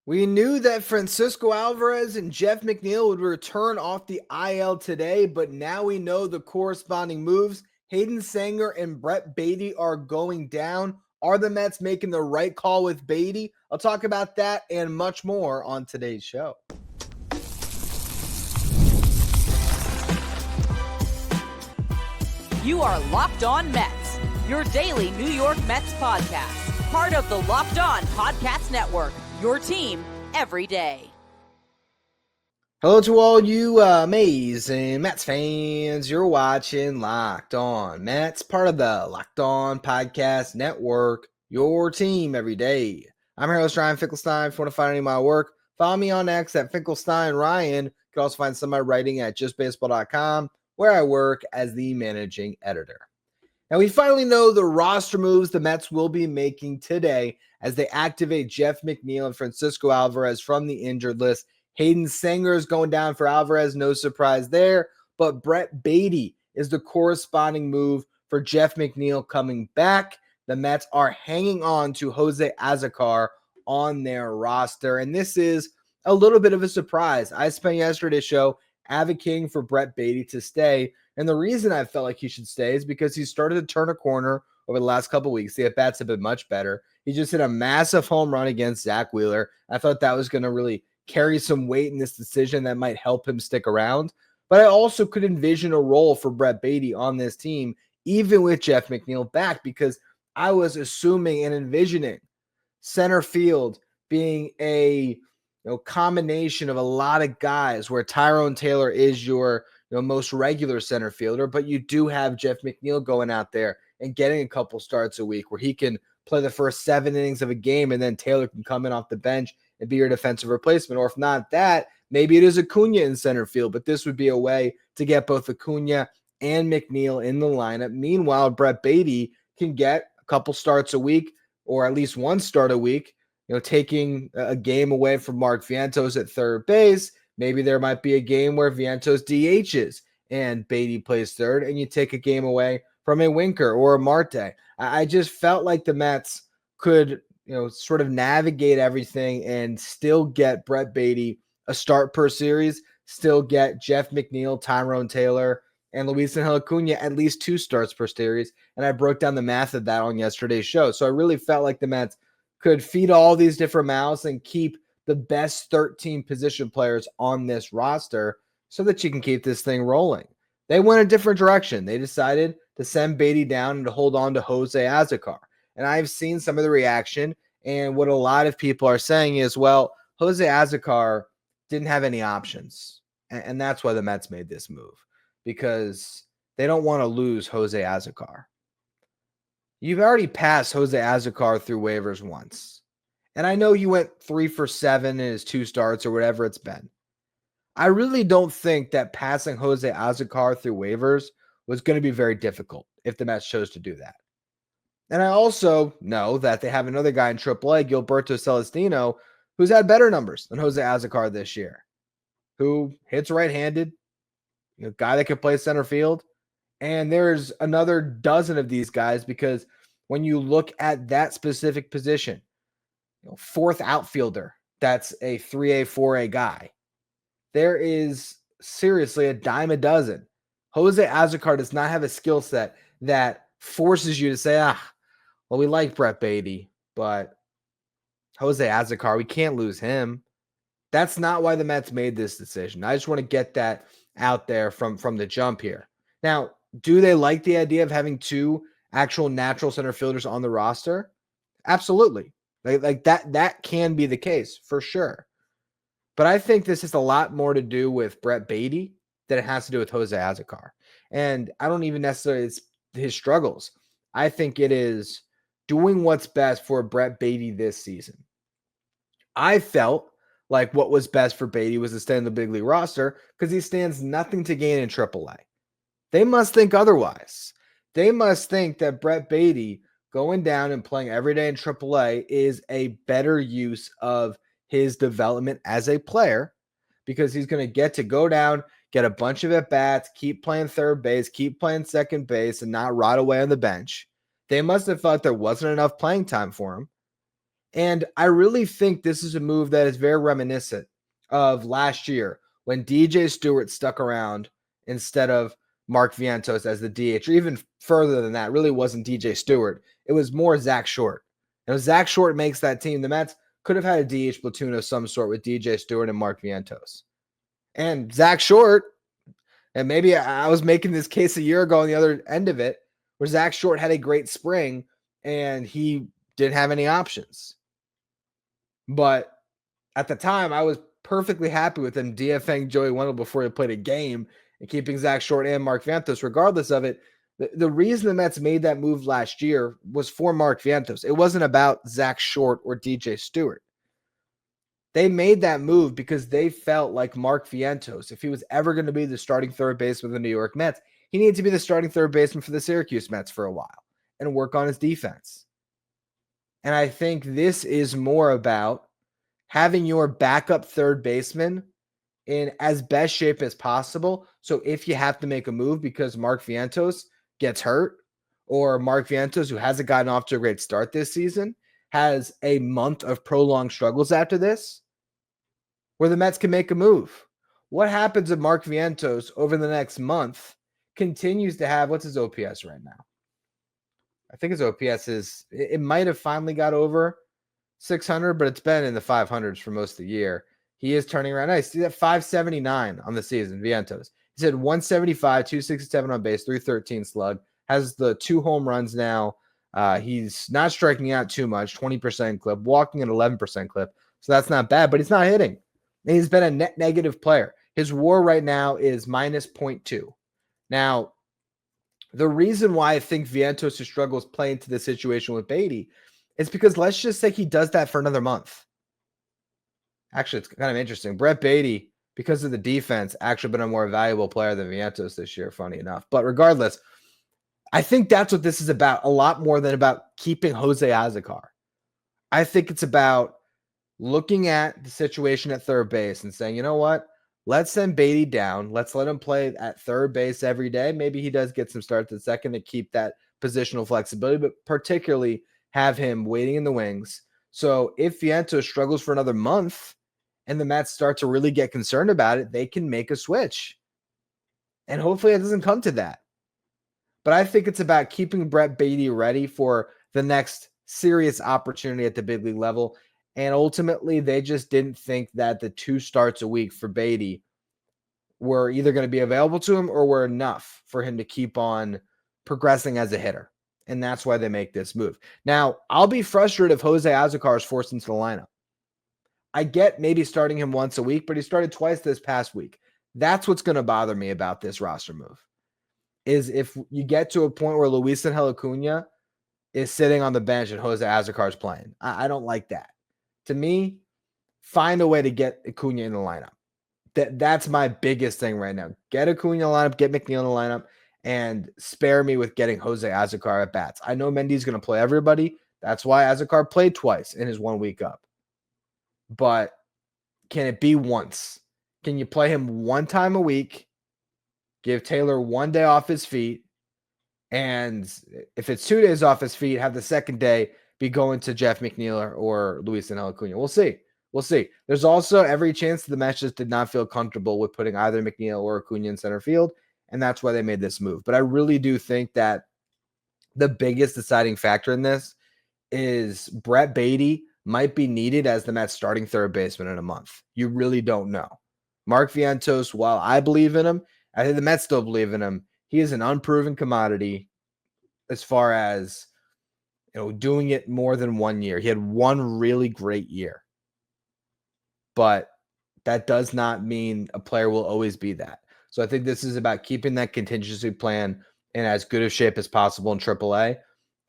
We knew that Francisco Alvarez and Jeff McNeil would return off the IL today, but now we know the corresponding moves. Kodai Senga and Baty are going down. Are the Mets making the right call with Baty? I'll talk about that and much more on today's show. You are Locked On Mets, your daily New York Mets podcast. Part of the Locked On Podcast Network, your team every day. Hello to all you amazing Mets fans. You're watching Locked On Mets, part of the Locked On Podcast Network, your team every day. I'm your host, Ryan Finkelstein. If you want to find any of my work, follow me on X at FinkelsteinRyan. You can also find some of my writing at justbaseball.com, where I work as the managing editor. Now, we finally know the roster moves the Mets will be making today as they activate Jeff McNeil and Francisco Alvarez from the injured list. Kodai Senga is going down for Alvarez, no surprise there, but Baty is the corresponding move for Jeff McNeil coming back. The Mets are hanging on to Jose Azocar on their roster, and this is a little bit of a surprise. I spent yesterday's show advocating for Baty to stay. And the reason I felt like he should stay is because he started to turn a corner over the last couple of weeks. The at-bats have been much better. He just hit a massive home run against Zach Wheeler. I thought that was going to really carry some weight in this decision that might help him stick around. But I also could envision a role for Baty on this team, even with Jeff McNeil back, because I was assuming and envisioning center field being a combination of a lot of guys where Tyrone Taylor is your most regular center fielder, but you do have Jeff McNeil going out there and getting a couple starts a week where he can play the first 7 innings of a game, and then Taylor can come in off the bench and be your defensive replacement. Or if not that, maybe it is Acuna in center field, but this would be a way to get both Acuna and McNeil in the lineup. Meanwhile, Baty can get a couple starts a week, or at least one start a week, taking a game away from Mark Vientos at third base. Maybe there might be a game where Vientos DHs and Baty plays third, and you take a game away from a Winker or a Marte. I just felt like the Mets could, sort of navigate everything and still get Baty a start per series, still get Jeff McNeil, Tyrone Taylor, and Luis Angel Acuna at least 2 starts per series. And I broke down the math of that on yesterday's show. So I really felt like the Mets could feed all these different mouths and keep the best 13 position players on this roster so that you can keep this thing rolling. They went a different direction. They decided to send Baty down and to hold on to Jose Azocar. And I've seen some of the reaction, and what a lot of people are saying is, well, Jose Azocar didn't have any options. And that's why the Mets made this move, because they don't want to lose Jose Azocar. You've already passed Jose Azocar through waivers once. And I know you went 3 for 7 in his 2 starts or whatever it's been. I really don't think that passing Jose Azocar through waivers was going to be very difficult if the Mets chose to do that. And I also know that they have another guy in AAA, Gilberto Celestino, who's had better numbers than Jose Azocar this year, who hits right-handed, guy that can play center field. And there's another dozen of these guys, because when you look at that specific position, 4th outfielder, that's a 3A, 4A guy. There is seriously a dime a dozen. Jose Azocar does not have a skill set that forces you to say, well, we like Baty, but Jose Azocar, we can't lose him. That's not why the Mets made this decision. I just want to get that out there from the jump here. Now, do they like the idea of having 2 actual natural center fielders on the roster? Absolutely. Like that can be the case for sure. But I think this has a lot more to do with Baty than it has to do with Jose Azocar. And I don't even necessarily, it's his struggles. I think it is doing what's best for Baty this season. I felt like what was best for Baty was to stay in the big league roster because he stands nothing to gain in AAA. They must think otherwise. They must think that Baty going down and playing every day in AAA is a better use of his development as a player, because he's going to get to go down, get a bunch of at-bats, keep playing third base, keep playing second base, and not rot away on the bench. They must have felt there wasn't enough playing time for him. And I really think this is a move that is very reminiscent of last year when DJ Stewart stuck around instead of Mark Vientos as the DH, or even further than that. It really wasn't DJ Stewart. It was more Zach Short. And if Zach Short makes that team, the Mets could have had a DH platoon of some sort with DJ Stewart and Mark Vientos. And Zach Short, and maybe I was making this case a year ago on the other end of it, where Zach Short had a great spring and he didn't have any options. But at the time, I was perfectly happy with him DFAing Joey Wendell before he played a game and keeping Zach Short and Mark Vientos. Regardless of it, the reason the Mets made that move last year was for Mark Vientos. It wasn't about Zach Short or DJ Stewart. They made that move because they felt like Mark Vientos, if he was ever going to be the starting third baseman of the New York Mets, he needed to be the starting third baseman for the Syracuse Mets for a while and work on his defense. And I think this is more about having your backup third baseman in as best shape as possible. So if you have to make a move because Mark Vientos gets hurt, or Mark Vientos, who hasn't gotten off to a great start this season, has a month of prolonged struggles after this, where the Mets can make a move. What happens if Mark Vientos over the next month continues to have, what's his OPS right now? I think his OPS is, it might have finally got over 600, but it's been in the 500s for most of the year. He is turning around nice. He's at 579 on the season, Vientos. He's at 175, 267 on base, 313 slug, has the 2 home runs now. He's not striking out too much, 20% clip, walking at 11% clip. So that's not bad, but he's not hitting. And he's been a net negative player. His WAR right now is minus 0.2. Now, the reason why I think Vientos' struggles play into the situation with Baty is because let's just say he does that for another month. Actually, it's kind of interesting. Brett Baty, because of the defense, actually been a more valuable player than Vientos this year, funny enough. But regardless, I think that's what this is about, a lot more than about keeping Jose Azocar. I think it's about looking at the situation at third base and saying, you know what? Let's send Baty down. Let's let him play at third base every day. Maybe he does get some starts at second to keep that positional flexibility, but particularly have him waiting in the wings. So if Vientos struggles for another month and the Mets start to really get concerned about it, they can make a switch. And hopefully it doesn't come to that. But I think it's about keeping Brett Baty ready for the next serious opportunity at the big league level. And ultimately, they just didn't think that the 2 starts a week for Baty were either going to be available to him or were enough for him to keep on progressing as a hitter. And that's why they make this move. Now, I'll be frustrated if Jose Azocar is forced into the lineup. I get maybe starting him once a week, but he started twice this past week. That's what's going to bother me about this roster move, is if you get to a point where Luis Angel Acuna is sitting on the bench and Jose Azocar is playing. I don't like that. To me, find a way to get Acuna in the lineup. That's my biggest thing right now. Get Acuna in the lineup, get McNeil in the lineup, and spare me with getting Jose Azocar at bats. I know Mendy's going to play everybody. That's why Azocar played twice in his 1 week up. But can it be once? Can you play him one time a week, give Taylor 1 day off his feet, and if it's 2 days off his feet, have the second day be going to Jeff McNeil or Luis Angel Acuna? We'll see. We'll see. There's also every chance the Mets just did not feel comfortable with putting either McNeil or Acuna in center field, and that's why they made this move. But I really do think that the biggest deciding factor in this is Brett Baty might be needed as the Mets starting third baseman in a month. You really don't know. Mark Vientos, while I believe in him, I think the Mets still believe in him. He is an unproven commodity as far as doing it more than 1 year. He had 1 really great year. But that does not mean a player will always be that. So I think this is about keeping that contingency plan in as good of shape as possible in AAA.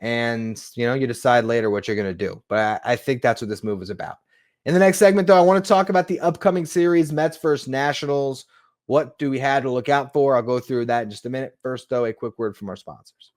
And, you decide later what you're going to do. But I think that's what this move is about. In the next segment, though, I want to talk about the upcoming series, Mets versus Nationals. What do we have to look out for? I'll go through that in just a minute. First, though, a quick word from our sponsors.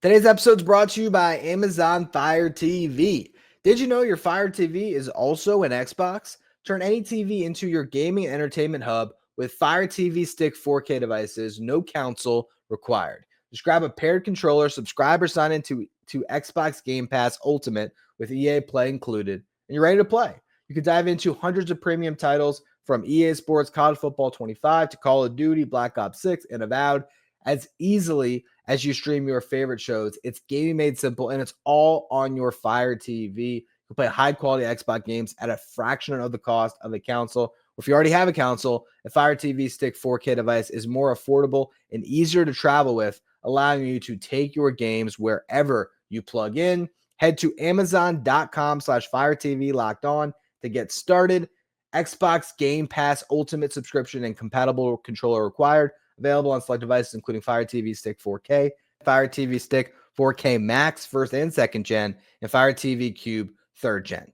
Today's episode is brought to you by Amazon Fire TV. Did you know your Fire TV is also an Xbox? Turn any TV into your gaming and entertainment hub with Fire TV Stick 4K devices, no console required. Just grab a paired controller, subscribe or sign into Xbox Game Pass Ultimate with EA Play included, and you're ready to play. You can dive into hundreds of premium titles from EA Sports College Football 25 to Call of Duty, Black Ops 6, and Avowed as easily as you stream your favorite shows. It's gaming made simple, and it's all on your Fire TV. You can play high-quality Xbox games at a fraction of the cost of a console. If you already have a console, a Fire TV Stick 4K device is more affordable and easier to travel with, allowing you to take your games wherever you plug in. Head to Amazon.com/Fire TV Locked On to get started. Xbox Game Pass Ultimate subscription and compatible controller required. Available on select devices, including Fire TV Stick 4K, Fire TV Stick 4K Max, first and second gen, and Fire TV Cube, third gen.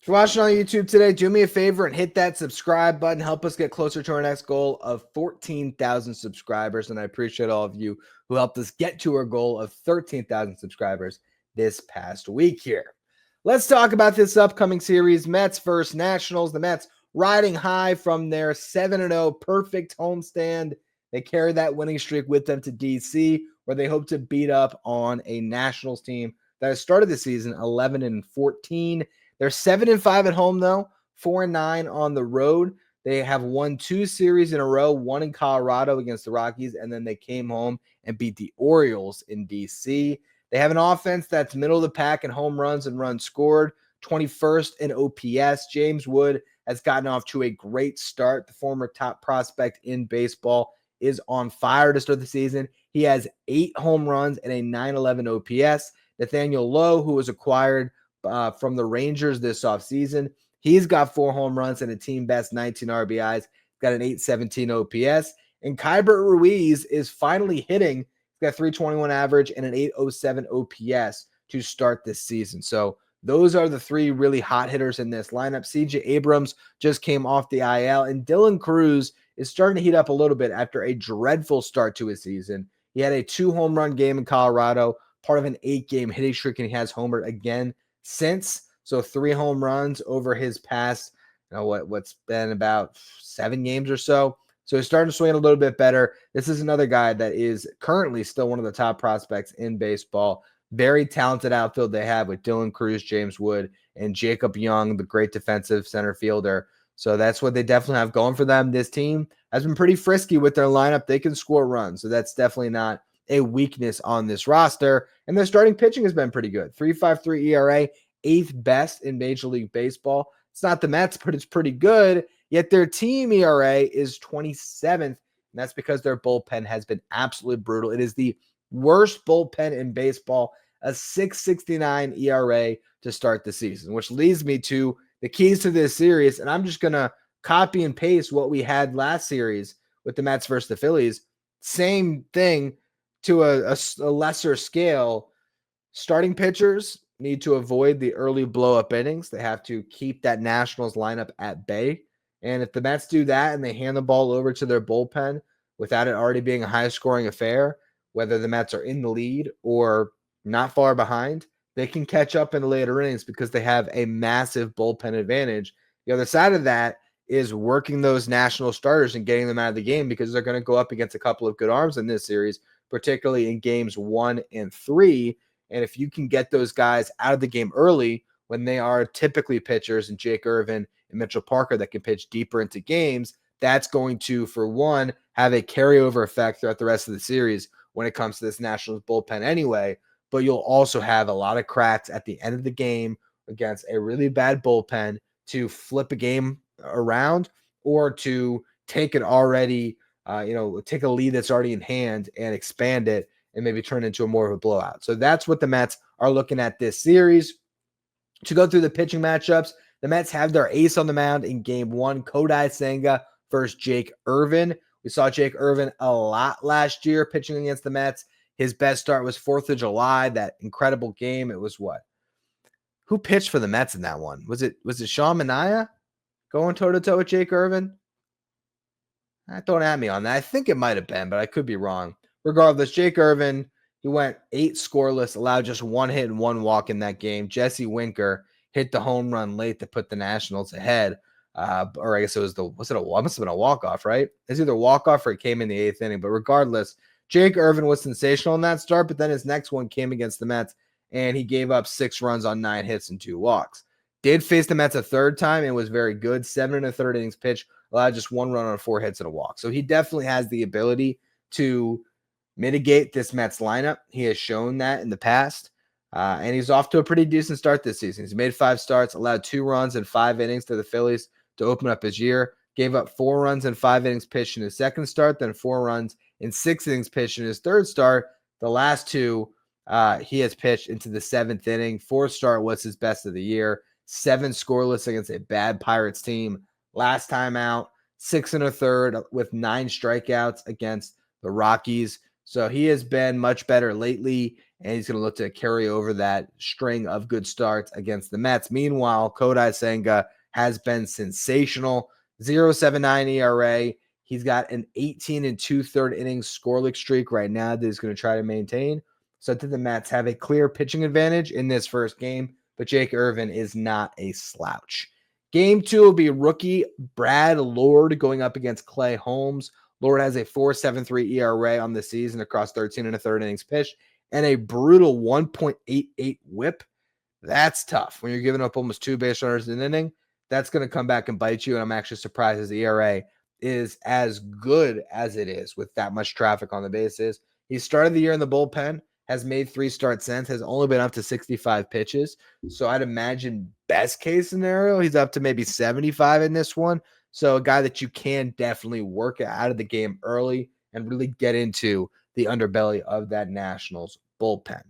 If you're watching on YouTube today, do me a favor and hit that subscribe button. Help us get closer to our next goal of 14,000 subscribers. And I appreciate all of you who helped us get to our goal of 13,000 subscribers this past week here. Let's talk about this upcoming series, Mets versus Nationals. The Mets riding high from their 7-0 perfect homestand. They carry that winning streak with them to DC, where they hope to beat up on a Nationals team that has started the season 11-14. They're 7-5 at home, though, 4-9 on the road. They have won 2 series in a row, one in Colorado against the Rockies, and then they came home and beat the Orioles in DC. They have an offense that's middle of the pack in home runs and runs scored, 21st in OPS. James Wood has gotten off to a great start. The former top prospect in baseball is on fire to start the season. He has 8 home runs and a 911 OPS. Nathaniel Lowe, who was acquired from the Rangers this offseason, he's got 4 home runs and a team best 19 RBIs, got an 817 OPS. And Keibert Ruiz is finally hitting. He's got 321 average and an 807 OPS to start this season. So those are the 3 really hot hitters in this lineup. CJ Abrams just came off the IL, and Dylan Cruz is starting to heat up a little bit after a dreadful start to his season. He had a 2 home run game in Colorado, part of an 8-game hitting streak, and he has homered again since. So 3 home runs over his past, what's been about 7 games or so. So he's starting to swing a little bit better. This is another guy that is currently still one of the top prospects in baseball. Very talented outfield they have with Dylan Cruz, James Wood, and Jacob Young, the great defensive center fielder. So that's what they definitely have going for them. This team has been pretty frisky with their lineup. They can score runs. So that's definitely not a weakness on this roster. And their starting pitching has been pretty good. 3.53 ERA, 8th best in Major League Baseball. It's not the Mets, but it's pretty good. Yet their team ERA is 27th. And that's because their bullpen has been absolutely brutal. It is the worst bullpen in baseball, a 6.69 ERA to start the season, which leads me to the keys to this series. And I'm just going to copy and paste what we had last series with the Mets versus the Phillies. Same thing to a lesser scale. Starting pitchers need to avoid the early blow-up innings. They have to keep that Nationals lineup at bay. And if the Mets do that and they hand the ball over to their bullpen without it already being a high-scoring affair, whether the Mets are in the lead or not far behind, they can catch up in the later innings because they have a massive bullpen advantage. The other side of that is working those national starters and getting them out of the game because they're going to go up against a couple of good arms in this series, particularly in games 1 and 3. And if you can get those guys out of the game early when they are typically pitchers and Jake Irvin and Mitchell Parker that can pitch deeper into games, that's going to, for one, have a carryover effect throughout the rest of the series when it comes to this Nationals bullpen anyway. But you'll also have a lot of cracks at the end of the game against a really bad bullpen to flip a game around or to take it already, take a lead that's already in hand and expand it and maybe turn into a more of a blowout. So that's what the Mets are looking at this series. To go through the pitching matchups, the Mets have their ace on the mound in game 1, Kodai Senga versus Jake Irvin. We saw Jake Irvin a lot last year pitching against the Mets. His best start was 4th of July, that incredible game. It was what? Who pitched for the Mets in that one? Was it Sean Manaea going toe-to-toe with Jake Irvin? Don't at me on that. I think it might have been, but I could be wrong. Regardless, Jake Irvin, he went 8 scoreless, allowed just 1 hit and 1 walk in that game. Jesse Winker hit the home run late to put the Nationals ahead. Or I guess it was it must have been a walk-off, right? It's either walk-off or it came in the 8th inning. But regardless, Jake Irvin was sensational in that start, but then his next one came against the Mets, and he gave up 6 runs on 9 hits and 2 walks. Did face the Mets a third time and was very good. 7 1/3 innings pitched, allowed just 1 run on 4 hits and a walk. So he definitely has the ability to mitigate this Mets lineup. He has shown that in the past. And he's off to a pretty decent start this season. He's made 5 starts, allowed 2 runs in 5 innings to the Phillies to open up his year. Gave up 4 runs in 5 innings pitched in his second start, then 4 runs in 6 innings pitched in his third start. The last 2 he has pitched into the 7th inning. 4th start was his best of the year. 7 scoreless against a bad Pirates team. Last time out, 6 1/3 with 9 strikeouts against the Rockies. So he has been much better lately, and he's going to look to carry over that string of good starts against the Mets. Meanwhile, Kodai Senga has been sensational. 0.79 ERA. He's got an 18 2/3 innings scoreless streak right now that he's going to try to maintain. So I think the Mets have a clear pitching advantage in this first game, but Jake Irvin is not a slouch. Game 2 will be rookie Brad Lord going up against Clay Holmes. Lord has a 4.73 ERA on the season across 13 1/3 innings pitched and a brutal 1.88 whip. That's tough. When you're giving up almost 2 base runners in an inning, that's going to come back and bite you, and I'm actually surprised his ERA is as good as it is with that much traffic on the bases. He started the year in the bullpen, has made 3 starts since, has only been up to 65 pitches. So I'd imagine best case scenario, he's up to maybe 75 in this one. So a guy that you can definitely work out of the game early and really get into the underbelly of that Nationals bullpen.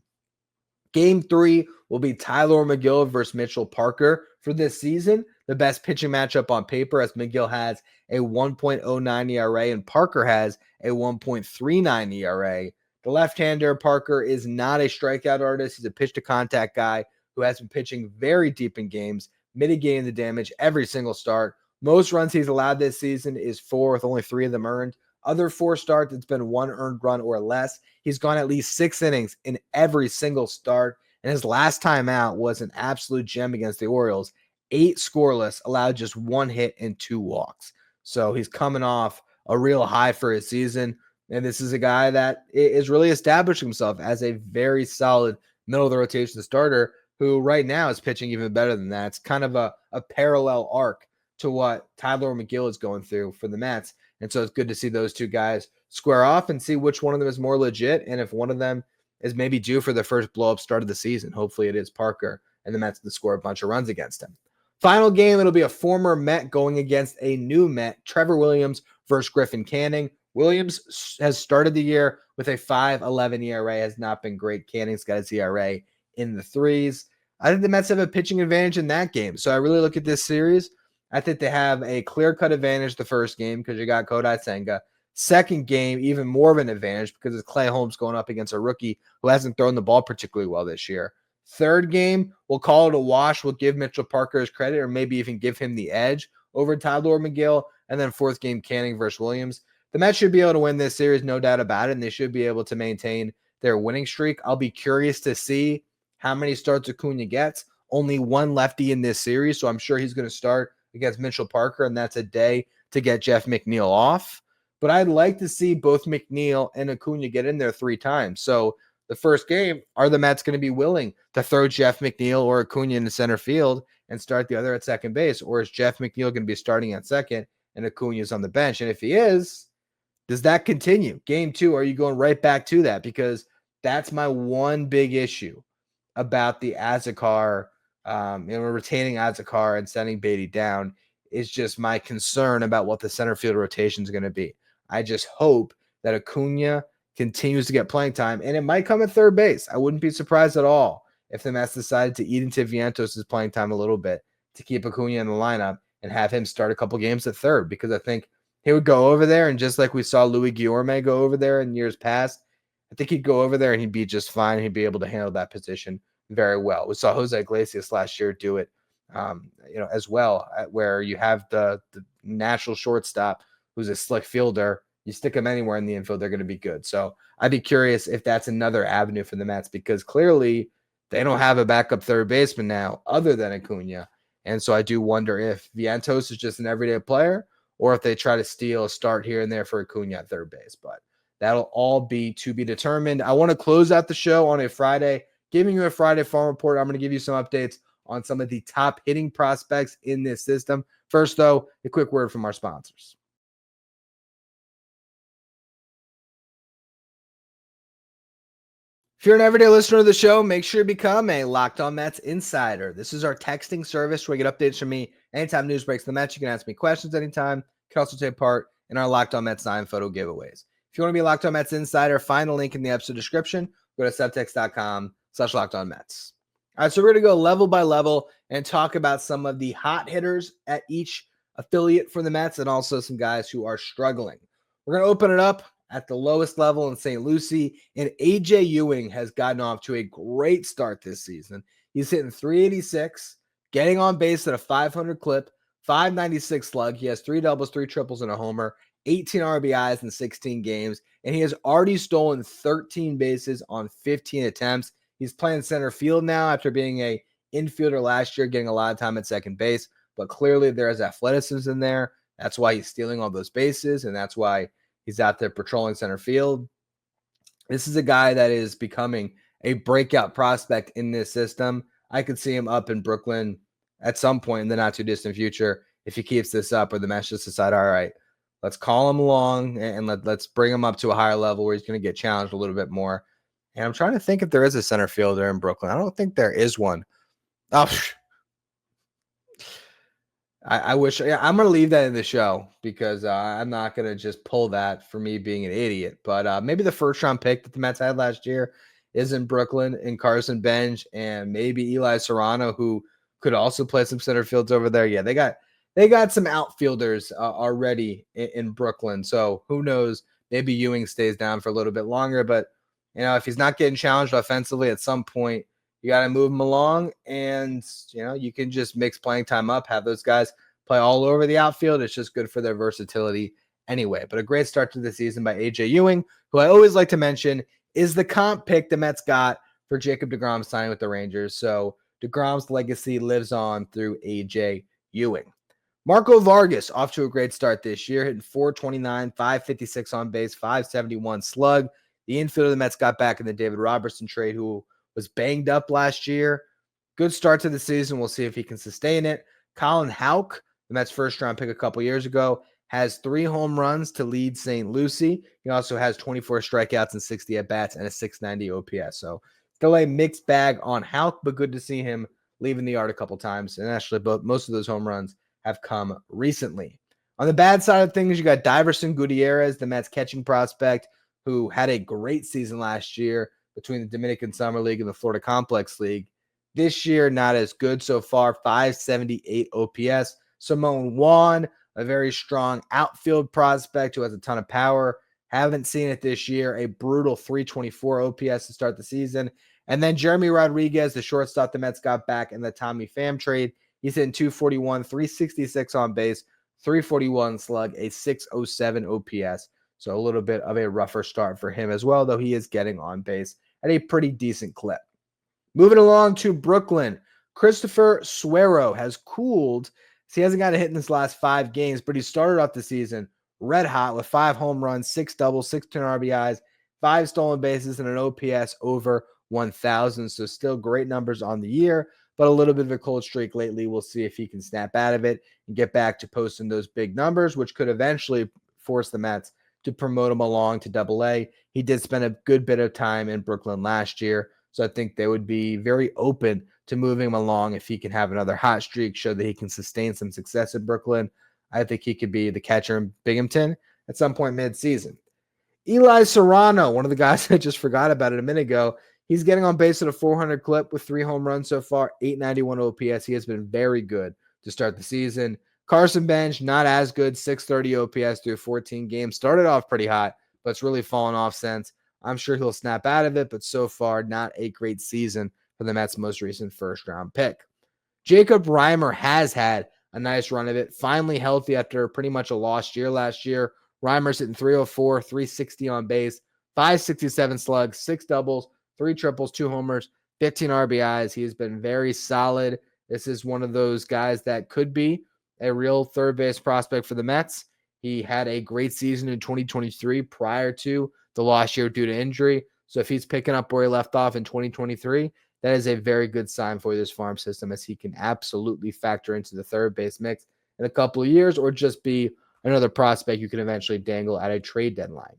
Game 3 will be Tyler McGill versus Mitchell Parker for this season. The best pitching matchup on paper, as McGill has a 1.09 ERA and Parker has a 1.39 ERA. The left-hander, Parker, is not a strikeout artist. He's a pitch-to-contact guy who has been pitching very deep in games, mitigating the damage every single start. Most runs he's allowed this season is 4, with only 3 of them earned. Other 4 starts, it's been 1 earned run or less. He's gone at least 6 innings in every single start, and his last time out was an absolute gem against the Orioles. 8 scoreless, allowed just 1 hit and 2 walks. So he's coming off a real high for his season, and this is a guy that is really establishing himself as a very solid middle-of-the-rotation starter who right now is pitching even better than that. It's kind of a parallel arc to what Tyler McGill is going through for the Mets. And so it's good to see those 2 guys square off and see which one of them is more legit. And if one of them is maybe due for the first blow-up start of the season, hopefully it is Parker, and the Mets can score a bunch of runs against him. Final game, it'll be a former Met going against a new Met, Trevor Williams versus Griffin Canning. Williams has started the year with a 5.11 ERA, has not been great. Canning's got his ERA in the 3s. I think the Mets have a pitching advantage in that game. So I really look at this series. I think they have a clear-cut advantage the first game because you got Kodai Senga. Second game, even more of an advantage because it's Clay Holmes going up against a rookie who hasn't thrown the ball particularly well this year. Third game, we'll call it a wash. We'll give Mitchell Parker his credit or maybe even give him the edge over Tyler McGill. And then fourth game, Canning versus Williams. The Mets should be able to win this series, no doubt about it, and they should be able to maintain their winning streak. I'll be curious to see how many starts Acuna gets. Only 1 lefty in this series, so I'm sure he's going to start against Mitchell Parker, and that's a day to get Jeff McNeil off. But I'd like to see both McNeil and Acuna get in there 3 times. So the first game, are the Mets going to be willing to throw Jeff McNeil or Acuna into center field and start the other at second base? Or is Jeff McNeil going to be starting at second and Acuna's on the bench? And if he is, does that continue? Game 2, are you going right back to that? Because that's my one big issue about the Azekar, retaining Azekar and sending Baty down is just my concern about what the center field rotation is going to be. I just hope that Acuna continues to get playing time, and it might come at third base. I wouldn't be surprised at all if the Mets decided to eat into Vientos' playing time a little bit to keep Acuna in the lineup and have him start a couple games at third, because I think he would go over there, and just like we saw Louis Guillorme go over there in years past, I think he'd go over there and he'd be just fine. He'd be able to handle that position very well. We saw Jose Iglesias last year do it, as well, where you have the natural shortstop who's a slick fielder. You stick him anywhere in the infield, they're going to be good. So I'd be curious if that's another avenue for the Mets, because clearly they don't have a backup third baseman now other than Acuna. And so I do wonder if Vientos is just an everyday player or if they try to steal a start here and there for Acuna at third base. But that'll all be to be determined. I want to close out the show on a Friday, giving you a Friday farm report. I'm going to give you some updates on some of the top hitting prospects in this system. First, though, a quick word from our sponsors. If you're an everyday listener of the show, make sure you become a Locked On Mets insider. This is our texting service where you get updates from me anytime news breaks the Mets. You can ask me questions anytime. You can also take part in our Locked On Mets 9 photo giveaways. If you want to be a Locked On Mets insider, find the link in the episode description. Go to subtext.com/LockedOnMets. All right, so we're going to go level by level and talk about some of the hot hitters at each affiliate for the Mets and also some guys who are struggling. We're going to open it up at the lowest level in St. Lucie, and AJ Ewing has gotten off to a great start this season. He's hitting .386, getting on base at a .500 clip, .596 slug. He has 3 doubles, 3 triples, and a homer, 18 RBIs in 16 games, and he has already stolen 13 bases on 15 attempts. He's playing center field now after being a infielder last year, getting a lot of time at second base, but clearly there is athleticism in there. That's why he's stealing all those bases, and that's why he's out there patrolling center field. This is a guy that is becoming a breakout prospect in this system. I could see him up in Brooklyn at some point in the not too distant future if he keeps this up, or the Mets just decide, all right, let's call him along and let's bring him up to a higher level where he's going to get challenged a little bit more. And I'm trying to think if there is a center fielder in Brooklyn. I don't think there is one. Oh, I wish. Yeah, I'm going to leave that in the show because I'm not going to just pull that for me being an idiot. But maybe the first round pick that the Mets had last year is in Brooklyn, in Carson Bench, and maybe Eli Serrano, who could also play some center fields over there. Yeah, they got some outfielders already in Brooklyn. So who knows? Maybe Ewing stays down for a little bit longer. But if he's not getting challenged offensively at some point, you got to move him along, and you can just mix playing time up, have those guys play all over the outfield. It's just good for their versatility anyway. But a great start to the season by AJ Ewing, who I always like to mention is the comp pick the Mets got for Jacob deGrom signing with the Rangers. So deGrom's legacy lives on through AJ Ewing. Marco Vargas off to a great start this year, hitting .429, .556 on base, .571 slug. The infielder the Mets got back in the David Robertson trade, who was banged up last year. Good start to the season. We'll see if he can sustain it. Colin Houck, the Mets' first-round pick a couple years ago, has 3 home runs to lead St. Lucie. He also has 24 strikeouts and 60 at-bats and a .690 OPS. So still a mixed bag on Houck, but good to see him leaving the yard a couple times. And actually, most of those home runs have come recently. On the bad side of things, you got Diverson Gutierrez, the Mets' catching prospect, who had a great season last year between the Dominican Summer League and the Florida Complex League. This year, not as good so far, .578 OPS. Simone Juan, a very strong outfield prospect who has a ton of power. Haven't seen it this year. A brutal .324 OPS to start the season. And then Jeremy Rodriguez, the shortstop the Mets got back in the Tommy Pham trade. He's hitting .241, .366 on base, .341 slug, a .607 OPS. So a little bit of a rougher start for him as well, though he is getting on base at a pretty decent clip. Moving along to Brooklyn, Christopher Suero has cooled. He hasn't got a hit in his last 5 games, but he started off the season red hot with 5 home runs, 6 doubles, 16 RBIs, 5 stolen bases, and an OPS over 1,000. So still great numbers on the year, but a little bit of a cold streak lately. We'll see if he can snap out of it and get back to posting those big numbers, which could eventually force the Mets to promote him along to Double-A. He did spend a good bit of time in Brooklyn last year, so I think they would be very open to moving him along if he can have another hot streak, show that he can sustain some success in Brooklyn. I think he could be the catcher in Binghamton at some point mid-season. Eli Serrano, one of the guys I just forgot about it a minute ago, he's getting on base at a .400 clip with 3 home runs so far, .891 OPS. He has been very good to start the season. Carson Bench, not as good, .630 OPS through 14 games. Started off pretty hot, but it's really fallen off since. I'm sure he'll snap out of it, but so far, not a great season for the Mets' most recent first-round pick. Jacob Reimer has had a nice run of it, finally healthy after pretty much a lost year last year. Reimer's hitting .304, .360 on base, .567 slugs, 6 doubles, 3 triples, 2 homers, 15 RBIs. He has been very solid This is one of those guys that could be a real third base prospect for the Mets. He had a great season in 2023 prior to the last year due to injury. So if he's picking up where he left off in 2023, that is a very good sign for this farm system, as he can absolutely factor into the third base mix in a couple of years, or just be another prospect you can eventually dangle at a trade deadline.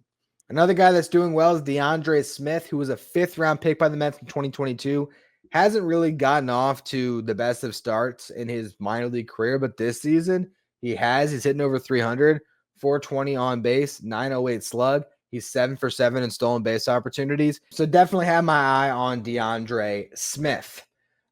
Another guy that's doing well is DeAndre Smith, who was a 5th-round pick by the Mets in 2022. Hasn't really gotten off to the best of starts in his minor league career, but this season he has. He's hitting over 300, 420 on base, 908 slug. He's 7 for 7 in stolen base opportunities. So definitely have my eye on DeAndre Smith.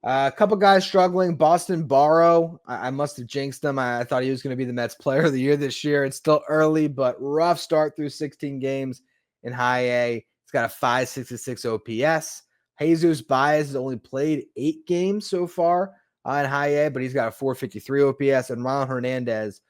A couple guys struggling. Boston Barrow, I must have jinxed him. I thought he was going to be the Mets player of the year this year. It's still early, but rough start through 16 games in high A. He's got a 566 OPS. Jesus Baez has only played 8 games so far in high A, but he's got a 453 OPS. And Ron Hernandez,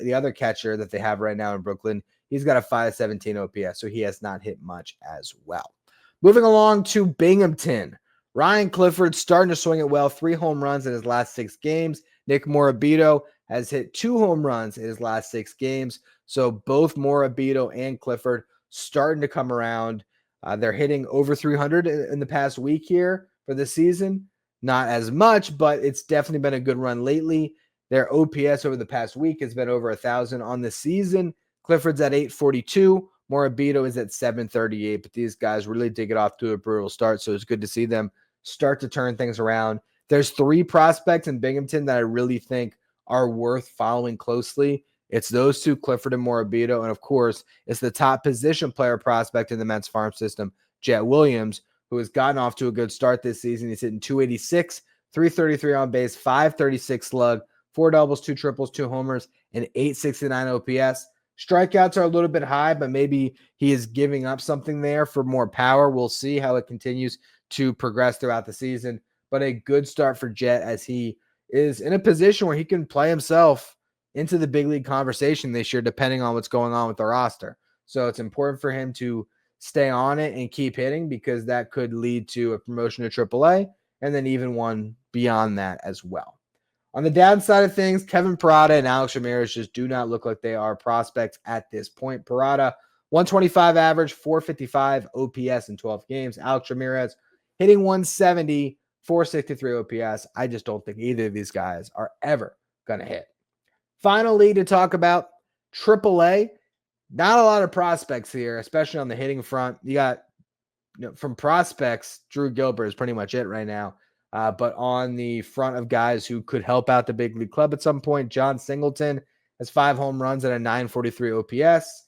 the other catcher that they have right now in Brooklyn, he's got a 517 OPS, so he has not hit much as well. Moving along to Binghamton. Ryan Clifford starting to swing it well, 3 home runs in his last 6 games. Nick Morabito has hit 2 home runs in his last 6 games. So both Morabito and Clifford starting to come around. They're hitting over 300 in the past week here for the season. Not as much, but it's definitely been a good run lately. Their OPS over the past week has been over 1,000 on the season. Clifford's at 842. Morabito is at 738, but these guys really did get off to a brutal start, so it's good to see them start to turn things around. There's 3 prospects in Binghamton that I really think are worth following closely. It's those 2, Clifford and Morabito, and of course, it's the top position player prospect in the Mets farm system, Jet Williams, who has gotten off to a good start this season. He's hitting 286, 333 on base, 536 slug, 4 doubles, 2 triples, 2 homers, and 869 OPS. Strikeouts are a little bit high, but maybe he is giving up something there for more power. We'll see how it continues to progress throughout the season. But a good start for Jet, as he is in a position where he can play himself into the big league conversation this year, depending on what's going on with the roster. So it's important for him to stay on it and keep hitting, because that could lead to a promotion to AAA and then even one beyond that as well. On the downside of things, Kevin Parada and Alex Ramirez just do not look like they are prospects at this point. Parada, 125 average, 455 OPS in 12 games. Alex Ramirez hitting 170, 463 OPS. I just don't think either of these guys are ever going to hit. Finally, to talk about AAA, not a lot of prospects here, especially on the hitting front. You got, from prospects, Drew Gilbert is pretty much it right now. But on the front of guys who could help out the big league club at some point, John Singleton has 5 home runs and a 943 OPS.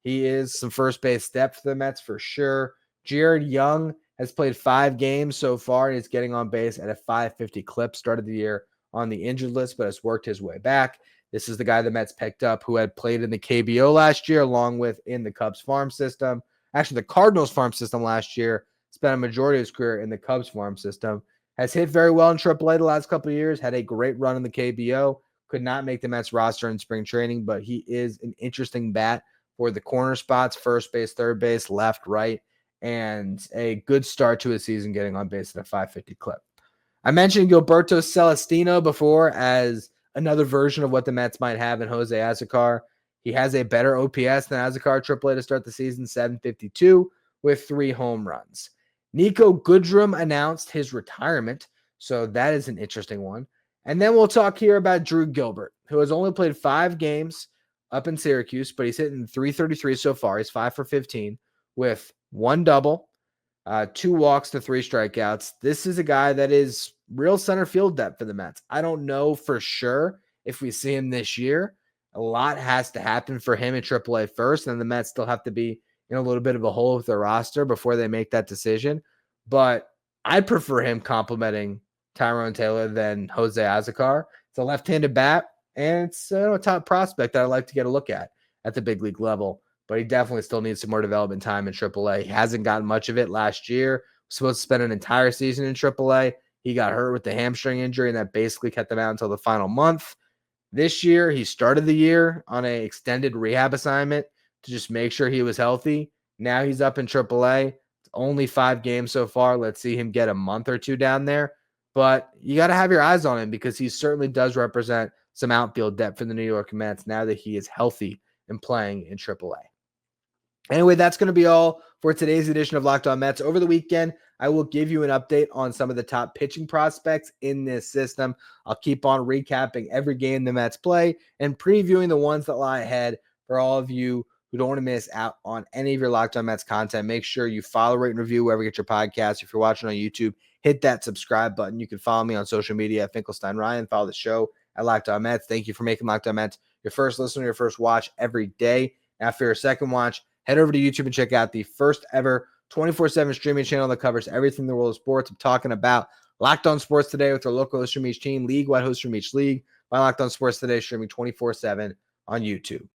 He is some first base depth for the Mets for sure. Jared Young has played 5 games so far and is getting on base at a 550 clip. Started the year on the injured list, but has worked his way back. This is the guy the Mets picked up who had played in the KBO last year, along with in the Cubs farm system. Actually, the Cardinals farm system last year. Spent a majority of his career in the Cubs farm system. Has hit very well in AAA the last couple of years. Had a great run in the KBO. Could not make the Mets roster in spring training, but he is an interesting bat for the corner spots, first base, third base, left, right, and a good start to his season getting on base at a 550 clip. I mentioned Gilberto Celestino before as another version of what the Mets might have in Jose Azocar. He has a better OPS than Azocar AAA to start the season, 752 with 3 home runs. Nico Goodrum announced his retirement, so that is an interesting one. And then we'll talk here about Drew Gilbert, who has only played 5 games up in Syracuse, but he's hitting 333 so far. He's 5 for 15 with 1 double, 2 walks to 3 strikeouts. This is a guy that is real center field depth for the Mets. I don't know for sure if we see him this year. A lot has to happen for him in AAA first, and the Mets still have to be in a little bit of a hole with their roster before they make that decision. But I prefer him complimenting Tyrone Taylor than Jose Azocar. It's a left-handed bat, and it's a top prospect that I'd like to get a look at the big league level. But he definitely still needs some more development time in AAA. He hasn't gotten much of it last year. Was supposed to spend an entire season in AAA. He got hurt with the hamstring injury, and that basically kept him out until the final month. This year, he started the year on an extended rehab assignment to just make sure he was healthy. Now he's up in AAA. It's only 5 games so far. Let's see him get a month or 2 down there. but you got to have your eyes on him because he certainly does represent some outfield depth for the New York Mets now that he is healthy and playing in AAA. Anyway, that's going to be all for today's edition of Locked On Mets. Over the weekend, I will give you an update on some of the top pitching prospects in this system. I'll keep on recapping every game the Mets play and previewing the ones that lie ahead for all of you who don't want to miss out on any of your Locked On Mets content. Make sure you follow, rate, and review wherever you get your podcast. If you're watching on YouTube, hit that subscribe button. You can follow me on social media at Finkelstein Ryan. Follow the show at Locked On Mets. Thank you for making Locked On Mets your first listen, your first watch every day. After your second watch, head over to YouTube and check out the first ever 24/7 streaming channel that covers everything in the world of sports. I'm talking about Locked On Sports Today with our local host from each team, league-wide host from each league. My Locked On Sports Today streaming 24/7 on YouTube.